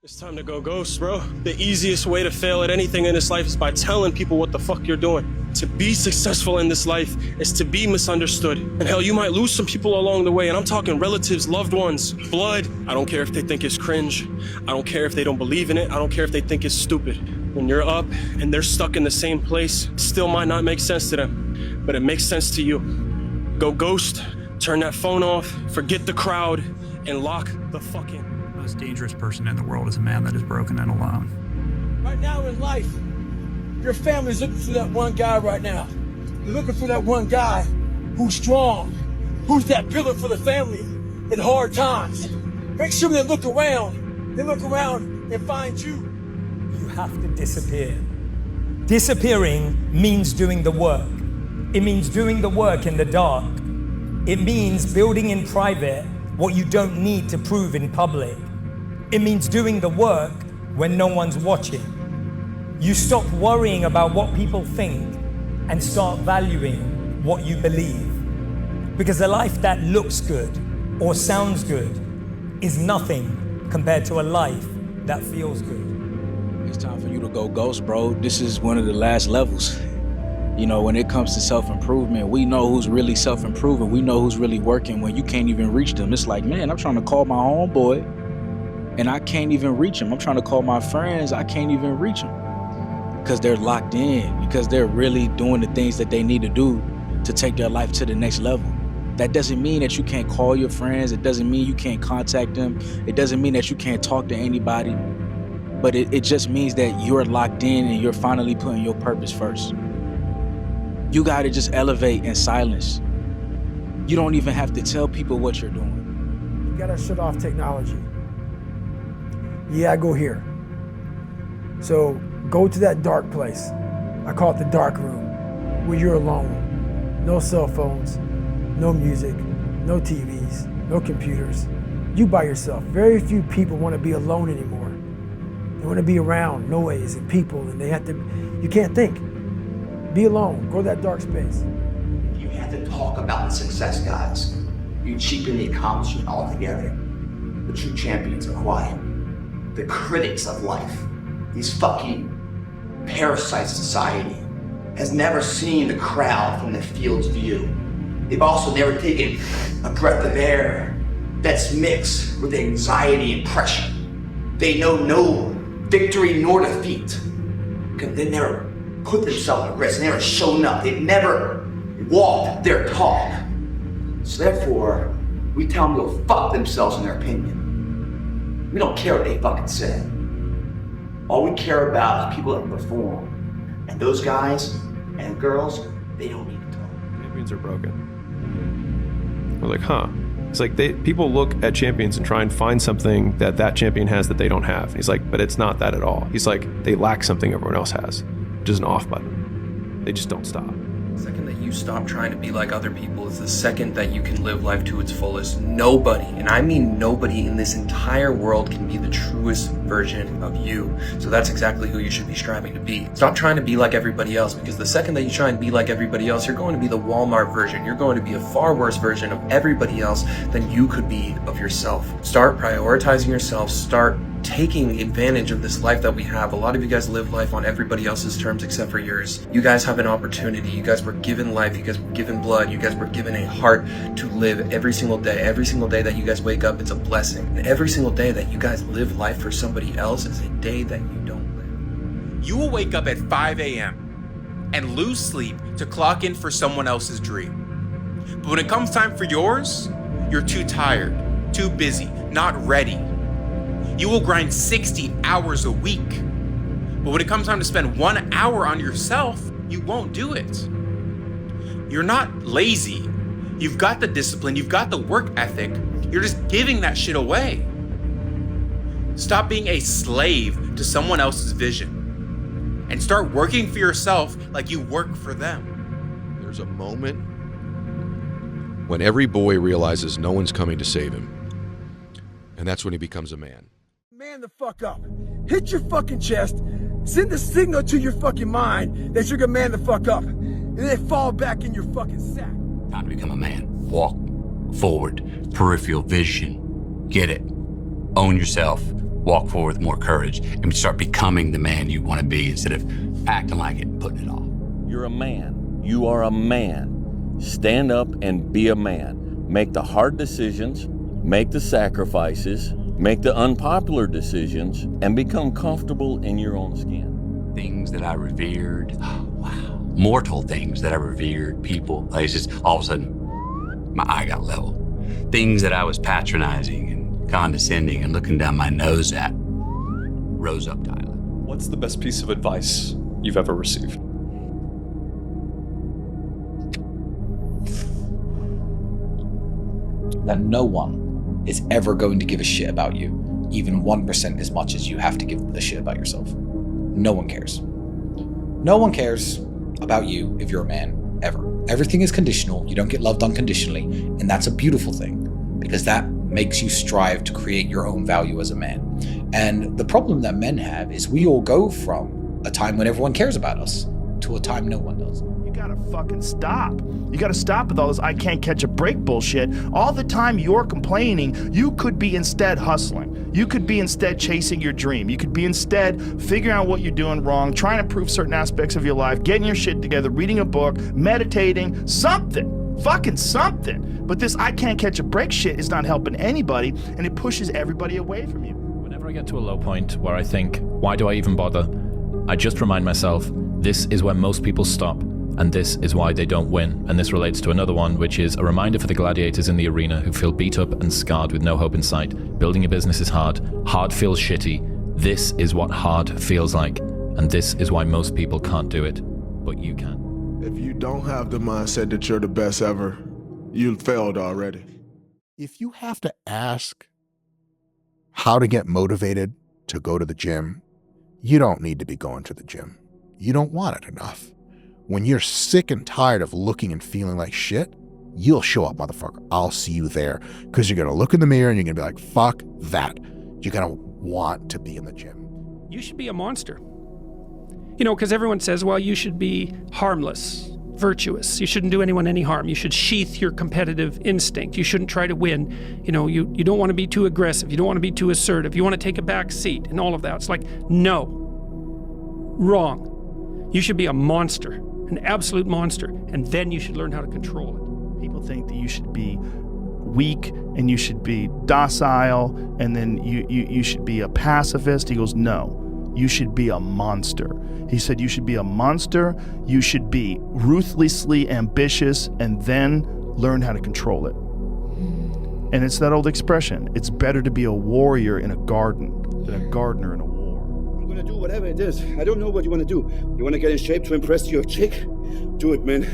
It's time to go ghost, bro. The easiest way to fail at anything in this life is by telling people what the fuck you're doing. To be successful in this life is to be misunderstood. And hell, you might lose some people along the way, and I'm talking relatives, loved ones, blood. I don't care if they think it's cringe. I don't care if they don't believe in it. I don't care if they think it's stupid. When you're up and they're stuck in the same place, it still might not make sense to them, but it makes sense to you. Go ghost, turn that phone off, forget the crowd, and lock the fuck in. The most dangerous person in the world is a man that is broken and alone. Right now in life, your family's looking for that one guy right now. They're looking for that one guy who's strong, who's that pillar for the family in hard times. Make sure they look around and find you. You have to disappear. Disappearing means doing the work. It means doing the work in the dark. It means building in private what you don't need to prove in public. It means doing the work when no one's watching. You stop worrying about what people think and start valuing what you believe. Because a life that looks good or sounds good is nothing compared to a life that feels good. It's time for you to go ghost, bro. This is one of the last levels. You know, when it comes to self-improvement, we know who's really self-improving. We know who's really working when you can't even reach them. It's like, man, I'm trying to call my homeboy and I can't even reach him. I'm trying to call my friends, I can't even reach them. Because they're locked in, because they're really doing the things that they need to do to take their life to the next level. That doesn't mean that you can't call your friends. It doesn't mean you can't contact them. It doesn't mean that you can't talk to anybody. But it just means that you're locked in and you're finally putting your purpose first. You gotta just elevate in silence. You don't even have to tell people what you're doing. You gotta shut off technology. Yeah, I go here. So go to that dark place. I call it the dark room, where you're alone. No cell phones, no music, no TVs, no computers. You by yourself. Very few people want to be alone anymore. They want to be around noise and people, and you can't think. Be alone, go to that dark space. You have to talk about the success, guys. You cheapen the accomplishment altogether. The true champions are quiet. The critics of life, these fucking parasites of society, has never seen the crowd from the field's view. They've also never taken a breath of air that's mixed with anxiety and pressure. They know no victory nor defeat, because they never put themselves at risk, they never shown up, they've never walked their talk. So therefore, we tell them to go fuck themselves in their opinion. We don't care what they fucking say. All we care about is people that perform. And those guys and girls, they don't need to talk. Champions are broken. We're like, huh. It's like people look at champions and try and find something that champion has that they don't have. He's like, but it's not that at all. He's like, they lack something everyone else has, which is an off button. They just don't stop. The second that you stop trying to be like other people is the second that you can live life to its fullest. Nobody, and I mean nobody in this entire world, can be the truest version of you. So that's exactly who you should be striving to be. Stop trying to be like everybody else, because the second that you try and be like everybody else, you're going to be the Walmart version. You're going to be a far worse version of everybody else than you could be of yourself. Start prioritizing yourself. Start taking advantage of this life that we have. A lot of you guys live life on everybody else's terms except for yours. You guys have an opportunity. You guys were given life. You guys were given blood. You guys were given a heart to live every single day. Every single day that you guys wake up, it's a blessing. And every single day that you guys live life for somebody else is a day that you don't live. You will wake up at 5 a.m. and lose sleep to clock in for someone else's dream. But when it comes time for yours, you're too tired, too busy, not ready. You will grind 60 hours a week. But when it comes time to spend 1 hour on yourself, you won't do it. You're not lazy. You've got the discipline, you've got the work ethic. You're just giving that shit away. Stop being a slave to someone else's vision and start working for yourself like you work for them. There's a moment when every boy realizes no one's coming to save him. And that's when he becomes a man. Man the fuck up. Hit your fucking chest. Send a signal to your fucking mind that you're gonna man the fuck up. And then fall back in your fucking sack. Time to become a man. Walk forward. Peripheral vision. Get it. Own yourself. walk forward with more courage and start becoming the man you want to be instead of acting like it and putting it off. You're a man. You are a man. Stand up and be a man. Make the hard decisions, make the sacrifices, make the unpopular decisions, and become comfortable in your own skin. Things that I revered, wow. Mortal things that I revered, people, places, all of a sudden, my eye got level. Things that I was patronizing and condescending and looking down my nose at rose up to eye level. What's the best piece of advice you've ever received? That no one is ever going to give a shit about you, even 1% as much as you have to give a shit about yourself. No one cares. No one cares about you if you're a man, ever. Everything is conditional. You don't get loved unconditionally, and that's a beautiful thing because that makes you strive to create your own value as a man. And the problem that men have is we all go from a time when everyone cares about us to a time no one does. You gotta fucking stop. You gotta stop with all this I can't catch a break bullshit. All the time you're complaining, you could be instead hustling. You could be instead chasing your dream. You could be instead figuring out what you're doing wrong, trying to improve certain aspects of your life, getting your shit together, reading a book, meditating, something. Fucking something. But this I can't catch a break shit is not helping anybody, and it pushes everybody away from you. Whenever I get to a low point where I think, why do I even bother? I just remind myself, this is where most people stop. And this is why they don't win. And this relates to another one, which is a reminder for the gladiators in the arena who feel beat up and scarred with no hope in sight. Building a business is hard. Hard feels shitty. This is what hard feels like. And this is why most people can't do it. But you can. If you don't have the mindset that you're the best ever, you failed already. If you have to ask how to get motivated to go to the gym, you don't need to be going to the gym. You don't want it enough. When you're sick and tired of looking and feeling like shit, you'll show up, motherfucker. I'll see you there. Because you're going to look in the mirror and you're going to be like, fuck that. You're going to want to be in the gym. You should be a monster. You know, because everyone says, well, you should be harmless, virtuous. You shouldn't do anyone any harm. You should sheath your competitive instinct. You shouldn't try to win. You know, you don't want to be too aggressive. You don't want to be too assertive. You want to take a back seat and all of that. It's like, no. Wrong. You should be a monster. An absolute monster, and then you should learn how to control it. People think that you should be weak and you should be docile and then you should be a pacifist. He goes, no, you should be a monster. He said you should be a monster, you should be ruthlessly ambitious, and then learn how to control it. And it's that old expression, it's better to be a warrior in a garden than a gardener in a war. I'm gonna do whatever it is. I don't know what you wanna do. You wanna get in shape to impress your chick? Do it, man.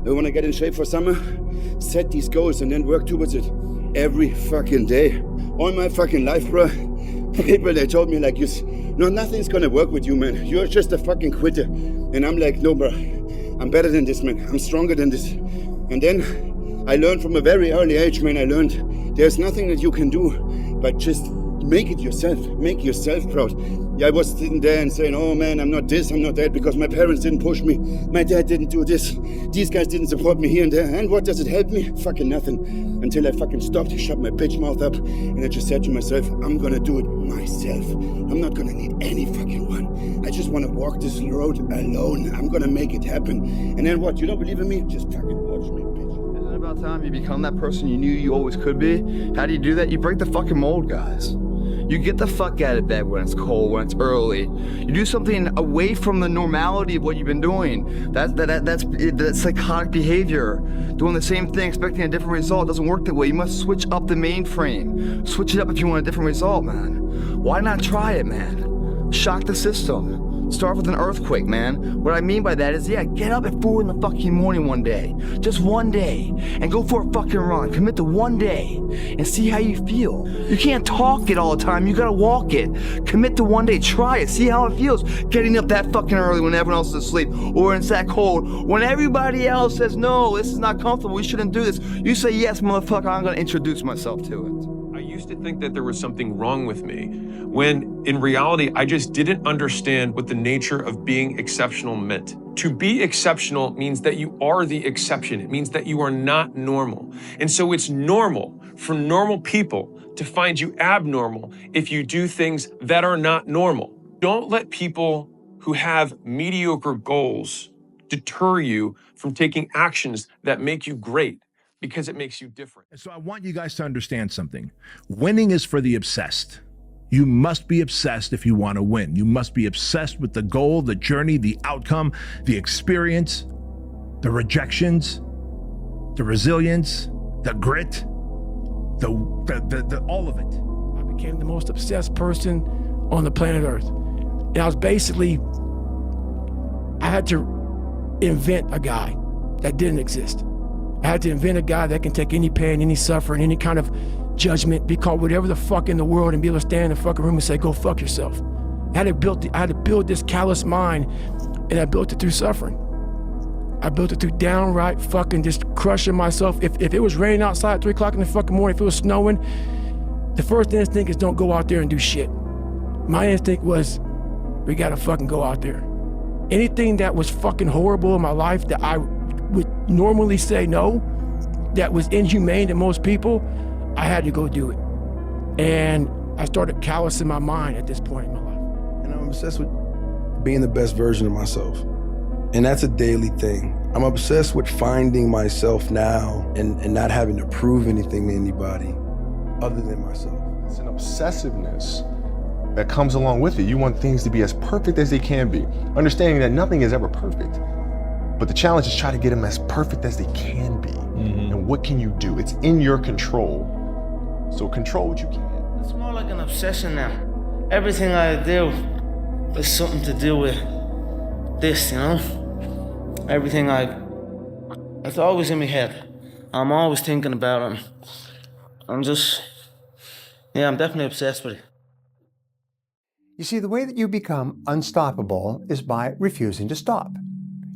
I wanna get in shape for summer? Set these goals and then work towards it every fucking day. All my fucking life, bro. People, they told me like, nothing's gonna work with you, man. You're just a fucking quitter. And I'm like, no, bro. I'm better than this, man. I'm stronger than this. And then I learned from a very early age, man. I learned there's nothing that you can do but just make it yourself. Make yourself proud. Yeah, I was sitting there and saying, oh man, I'm not this, I'm not that, because my parents didn't push me. My dad didn't do this. These guys didn't support me here and there. And what does it help me? Fucking nothing. Until I fucking stopped, shut my bitch mouth up, and I just said to myself, I'm gonna do it myself. I'm not gonna need any fucking one. I just wanna walk this road alone. I'm gonna make it happen. And then what, you don't believe in me? Just fucking watch me, bitch. Isn't it about time you become that person you knew you always could be? How do you do that? You break the fucking mold, guys. You get the fuck out of bed when it's cold, when it's early. You do something away from the normality of what you've been doing. That's psychotic behavior. Doing the same thing, expecting a different result doesn't work that way. You must switch up the mainframe. Switch it up if you want a different result, man. Why not try it, man? Shock the system. Start with an earthquake, man. What I mean by that is, yeah, get up at 4 in the fucking morning one day. Just one day. And go for a fucking run. Commit to one day. And see how you feel. You can't talk it all the time. You gotta walk it. Commit to one day. Try it. See how it feels. Getting up that fucking early when everyone else is asleep. Or when it's that cold. When everybody else says, no, this is not comfortable. We shouldn't do this. You say, yes, motherfucker, I'm gonna introduce myself to it. I used to think that there was something wrong with me, when in reality, I just didn't understand what the nature of being exceptional meant. To be exceptional means that you are the exception. It means that you are not normal. And so it's normal for normal people to find you abnormal if you do things that are not normal. Don't let people who have mediocre goals deter you from taking actions that make you great, because it makes you different. So I want you guys to understand something. Winning is for the obsessed. You must be obsessed if you want to win. You must be obsessed with the goal, the journey, the outcome, the experience, the rejections, the resilience, the grit, the all of it. I became the most obsessed person on the planet Earth. And I was basically, I had to invent a guy that didn't exist. I had to invent a guy that can take any pain, any suffering, any kind of judgment, be called whatever the fuck in the world, and be able to stand in the fucking room and say, go fuck yourself. I had to build this callous mind, and I built it through suffering. I built it through downright fucking just crushing myself. If it was raining outside at 3 o'clock in the fucking morning, if it was snowing, the first instinct is don't go out there and do shit. My instinct was, we gotta fucking go out there. Anything that was fucking horrible in my life that I would normally say no, that was inhumane to most people, I had to go do it. And I started callousing my mind at this point in my life. And I'm obsessed with being the best version of myself. And that's a daily thing. I'm obsessed with finding myself now and not having to prove anything to anybody other than myself. It's an obsessiveness that comes along with it. You want things to be as perfect as they can be, understanding that nothing is ever perfect. But the challenge is try to get them as perfect as they can be. And what can you do? It's in your control. So control what you can. It's more like an obsession now. Everything I do is something to do with this, you know? Everything it's always in my head. I'm always thinking about it. I'm definitely obsessed with it. You see, the way that you become unstoppable is by refusing to stop.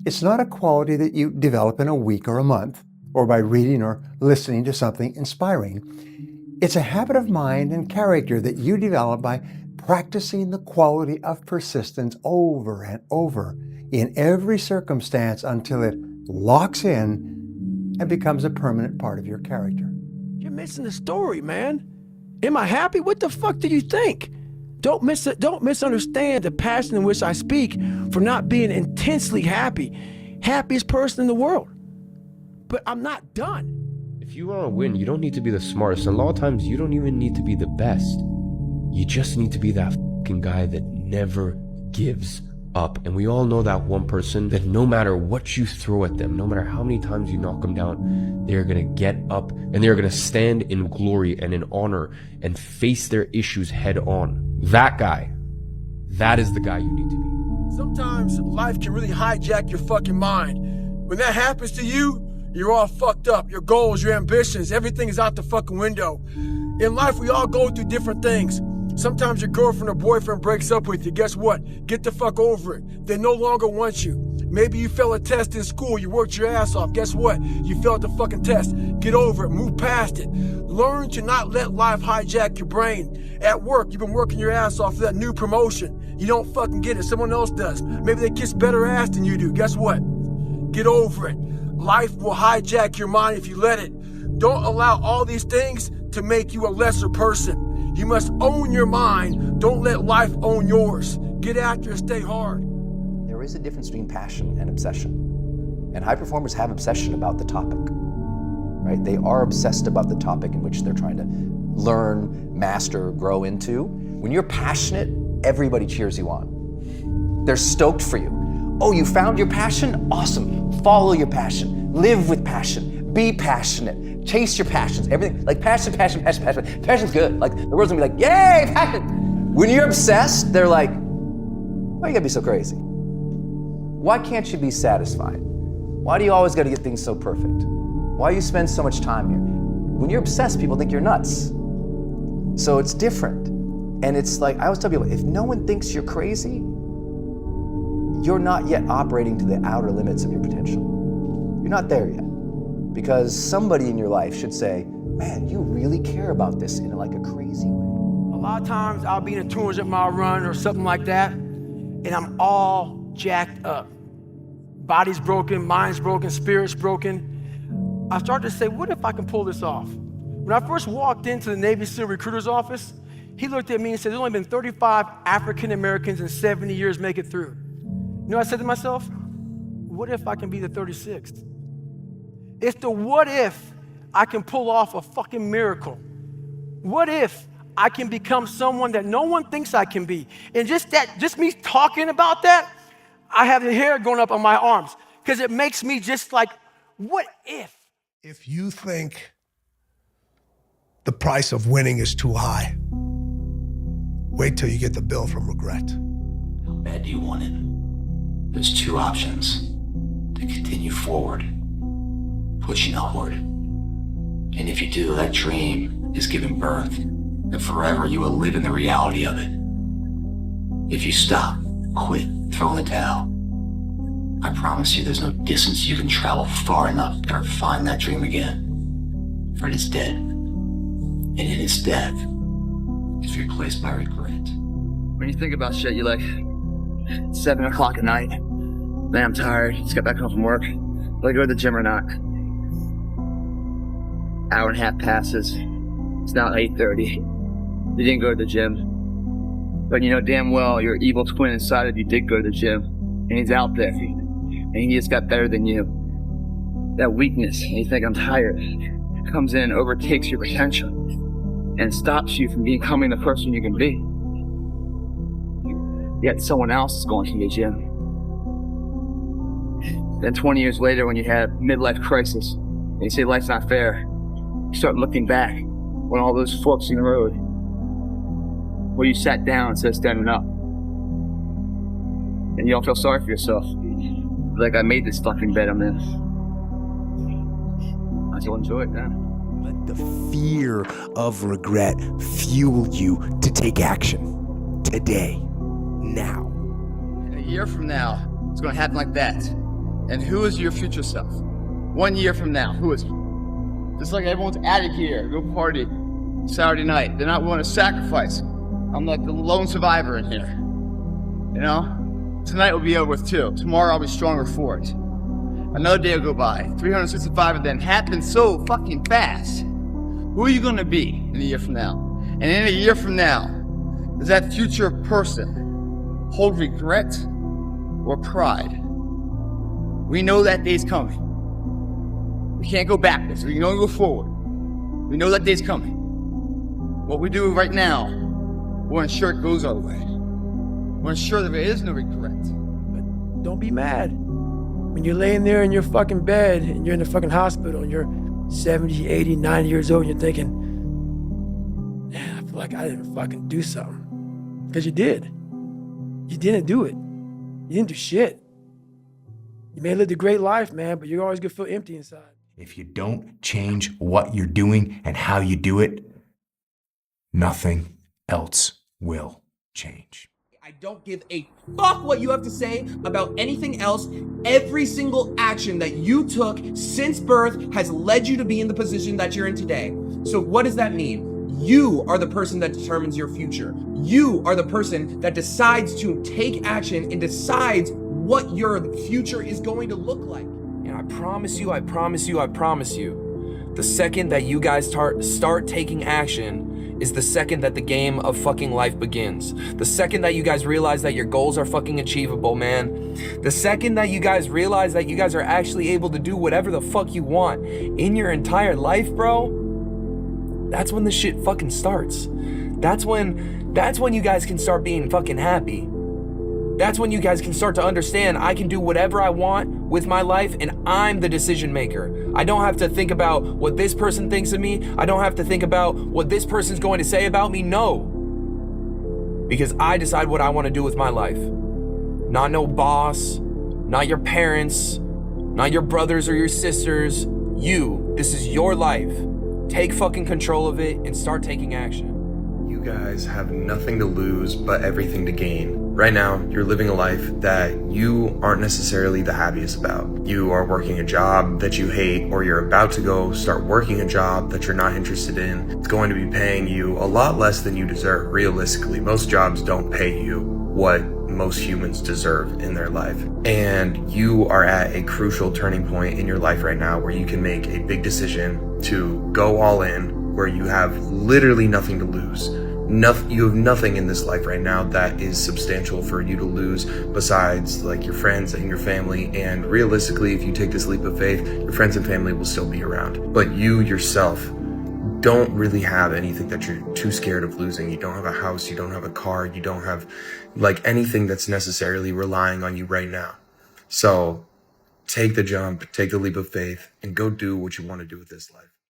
It's not a quality that you develop in a week or a month, or by reading or listening to something inspiring. It's a habit of mind and character that you develop by practicing the quality of persistence over and over in every circumstance until it locks in and becomes a permanent part of your character. You're missing the story, man. Am I happy? What the fuck do you think? Don't misunderstand the passion in which I speak for not being intensely happy. Happiest person in the world. But I'm not done. If you want to win, you don't need to be the smartest. And a lot of times, you don't even need to be the best. You just need to be that fucking guy that never gives up. And we all know that one person that no matter what you throw at them, no matter how many times you knock them down, they're going to get up and they're going to stand in glory and in honor and face their issues head on. That guy, that is the guy you need to be. Sometimes life can really hijack your fucking mind. When that happens to you, you're all fucked up. Your goals, your ambitions, everything is out the fucking window. In life, we all go through different things. Sometimes your girlfriend or boyfriend breaks up with you. Guess what? Get the fuck over it. They no longer want you. Maybe you failed a test in school. You worked your ass off. Guess what? You failed the fucking test. Get over it. Move past it. Learn to not let life hijack your brain. At work, you've been working your ass off for that new promotion. You don't fucking get it. Someone else does. Maybe they kiss better ass than you do. Guess what? Get over it. Life will hijack your mind if you let it. Don't allow all these things to make you a lesser person. You must own your mind. Don't let life own yours. Get after it, stay hard. There is a difference between passion and obsession. And high performers have obsession about the topic, right? They are obsessed about the topic in which they're trying to learn, master, grow into. When you're passionate, everybody cheers you on. They're stoked for you. Oh, you found your passion? Awesome. Follow your passion. Live with passion. Be passionate. Chase your passions. Everything, like passion. Passion's good. Like the world's gonna be like, yay, passion. When you're obsessed, they're like, why you gotta be so crazy? Why can't you be satisfied? Why do you always gotta get things so perfect? Why you spend so much time here? When you're obsessed, people think you're nuts. So it's different. And it's like, I always tell people, if no one thinks you're crazy, you're not yet operating to the outer limits of your potential. You're not there yet. Because somebody in your life should say, man, you really care about this in like a crazy way. A lot of times I'll be in a 200-mile run or something like that, and I'm all jacked up. Body's broken, mind's broken, spirit's broken. I start to say, what if I can pull this off? When I first walked into the Navy SEAL recruiter's office, he looked at me and said, there's only been 35 African Americans in 70 years make it through. You know what I said to myself? What if I can be the 36th? It's the what if I can pull off a fucking miracle. What if I can become someone that no one thinks I can be? And just me talking about that, I have the hair going up on my arms because it makes me just like, what if? If you think the price of winning is too high, wait till you get the bill from regret. How bad do you want it? There's two options: to continue forward, pushing upward. And if you do, that dream is giving birth, and forever you will live in the reality of it. If you stop, quit, throw in the towel, I promise you there's no distance you can travel far enough to ever find that dream again. For it is dead. And in its death, it's replaced by regret. When you think about shit, you're like, 7 o'clock at night. Man, I'm tired. Just got back home from work. Will I go to the gym or not? Hour and a half passes. It's now 8:30. You didn't go to the gym. But you know damn well your evil twin inside of you did go to the gym. And he's out there. And he just got better than you. That weakness, and you think I'm tired, comes in and overtakes your potential and stops you from becoming the person you can be. Yet someone else is going to your gym. Then 20 years later, when you have midlife crisis and you say life's not fair, you start looking back on all those forks in the road where you sat down instead of standing up. And you don't feel sorry for yourself. Like, I made this fucking bed I'm in. Might as well enjoy it, man. Let the fear of regret fuel you to take action. Today. Now. And a year from now, it's going to happen like that. And who is your future self? 1 year from now, who is it? Just like everyone's out of here, go party Saturday night. They're not willing to sacrifice. I'm like the lone survivor in here. You know? Tonight will be over with too. Tomorrow I'll be stronger for it. Another day will go by. 365 of them happen so fucking fast. Who are you gonna be in a year from now? And in a year from now, does that future person hold regret or pride? We know that day's coming. We can't go backwards. We can only go forward. We know that day's coming. What we do right now will ensure it goes our way. We'll ensure that there is no regret. But don't be mad. When you're laying there in your fucking bed and you're in the fucking hospital and you're 70, 80, 90 years old and you're thinking, man, I feel like I didn't fucking do something. Because you did. You didn't do it. You didn't do shit. You may have lived a great life, man, but you're always gonna feel empty inside. If you don't change what you're doing and how you do it, nothing else will change. I don't give a fuck what you have to say about anything else. Every single action that you took since birth has led you to be in the position that you're in today. So what does that mean? You are the person that determines your future. You are the person that decides to take action and decides what your future is going to look like. And I promise you, the second that you guys start taking action is the second that the game of fucking life begins. The second that you guys realize that your goals are fucking achievable, man. The second that you guys realize that you guys are actually able to do whatever the fuck you want in your entire life, bro, that's when the shit fucking starts. That's when you guys can start being fucking happy. That's when you guys can start to understand I can do whatever I want with my life and I'm the decision maker. I don't have to think about what this person thinks of me. I don't have to think about what this person's going to say about me. No. Because I decide what I want to do with my life. Not no boss, not your parents, not your brothers or your sisters. You. This is your life. Take fucking control of it and start taking action. You guys have nothing to lose but everything to gain. Right now, you're living a life that you aren't necessarily the happiest about. You are working a job that you hate, or you're about to go start working a job that you're not interested in. It's going to be paying you a lot less than you deserve. Realistically, most jobs don't pay you what most humans deserve in their life. And you are at a crucial turning point in your life right now where you can make a big decision to go all in, where you have literally nothing to lose. You have nothing in this life right now that is substantial for you to lose besides like your friends and your family. And realistically, if you take this leap of faith, your friends and family will still be around. But you yourself don't really have anything that you're too scared of losing. You don't have a house, you don't have a car, you don't have like anything that's necessarily relying on you right now. So take the jump, take the leap of faith, and go do what you want to do with this life.